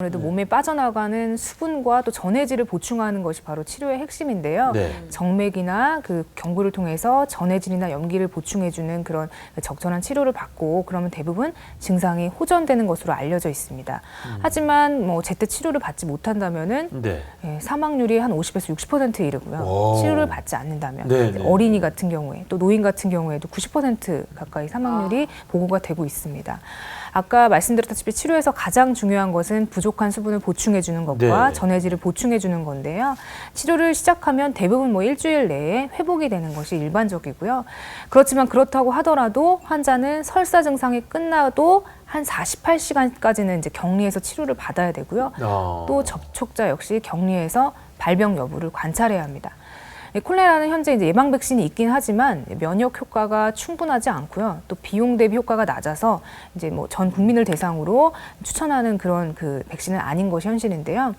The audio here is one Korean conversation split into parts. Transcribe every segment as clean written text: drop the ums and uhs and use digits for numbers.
아무래도 몸에 빠져나가는 수분과 또 전해질을 보충하는 것이 바로 치료의 핵심인데요. 네. 정맥이나 그 경부를 통해서 전해질이나 염기를 보충해주는 그런 적절한 치료를 받고 그러면 대부분 증상이 호전되는 것으로 알려져 있습니다. 하지만 뭐 제때 치료를 받지 못한다면은 네. 사망률이 한 50에서 60%에 이르고요. 오. 치료를 받지 않는다면 네, 이제 네. 어린이 같은 경우에 또 노인 같은 경우에도 90% 가까이 사망률이 보고가 되고 있습니다. 아까 말씀드렸다시피 치료에서 가장 중요한 것은 부족한 수분을 보충해 주는 것과 네. 전해질을 보충해 주는 건데요. 치료를 시작하면 대부분 뭐 일주일 내에 회복이 되는 것이 일반적이고요. 그렇지만 그렇다고 하더라도 환자는 설사 증상이 끝나도 한 48시간까지는 이제 격리해서 치료를 받아야 되고요. 또 접촉자 역시 격리해서 발병 여부를 관찰해야 합니다. 콜레라는 현재 이제 예방 백신이 있긴 하지만 면역 효과가 충분하지 않고요. 또 비용 대비 효과가 낮아서 이제 뭐 전 국민을 대상으로 추천하는 그런 그 백신은 아닌 것이 현실인데요.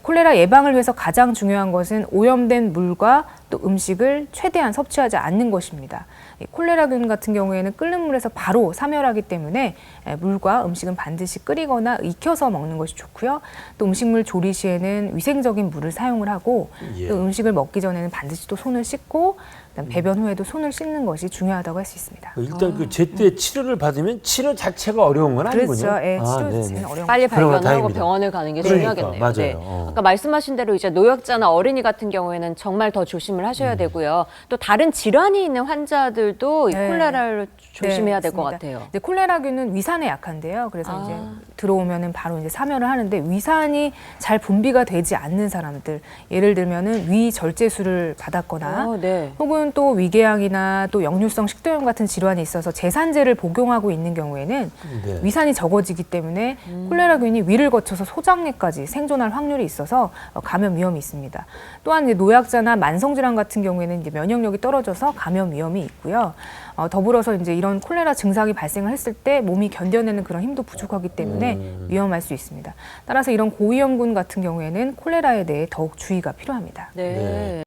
콜레라 예방을 위해서 가장 중요한 것은 오염된 물과 또 음식을 최대한 섭취하지 않는 것입니다. 콜레라균 같은 경우에는 끓는 물에서 바로 사멸하기 때문에 물과 음식은 반드시 끓이거나 익혀서 먹는 것이 좋고요. 또 음식물 조리 시에는 위생적인 물을 사용을 하고 예. 또 음식을 먹기 전에는 반드시 또 손을 씻고 그다음 배변 후에도 손을 씻는 것이 중요하다고 할 수 있습니다. 일단 그 제때 치료를 받으면 치료 자체가 어려운 건 아니군요. 그렇죠. 예, 치료 네네. 자체는 어려운 빨리 거죠. 발견하고 다행입니다. 병원을 가는 게 그러니까, 중요하겠네요. 맞아요. 네. 아까 말씀하신 대로 이제 노약자나 어린이 같은 경우에는 정말 더 조심을 하셔야 되고요. 또 다른 질환이 있는 환자들도 이 네. 콜레라를 조심해야 될 것 맞습니다. 같아요. 이제 콜레라균은 위산에 약한데요. 그래서 이제 들어오면은 바로 이제 사멸을 하는데 위산이 잘 분비가 되지 않는 사람들, 예를 들면은 위 절제술을 받았거나 네. 혹은 또 위궤양이나 또 역류성 식도염 같은 질환이 있어서 제산제를 복용하고 있는 경우에는 네. 위산이 적어지기 때문에 콜레라균이 위를 거쳐서 소장내까지 생존할 확률이 있어서 감염 위험이 있습니다. 또한 이제 노약자나 만성질환 같은 경우에는 이제 면역력이 떨어져서 감염 위험이 있고요. 더불어서 이제 이런 콜레라 증상이 발생을 했을 때 몸이 견뎌내는 그런 힘도 부족하기 때문에 위험할 수 있습니다. 따라서 이런 고위험군 같은 경우에는 콜레라에 대해 더욱 주의가 필요합니다. 네.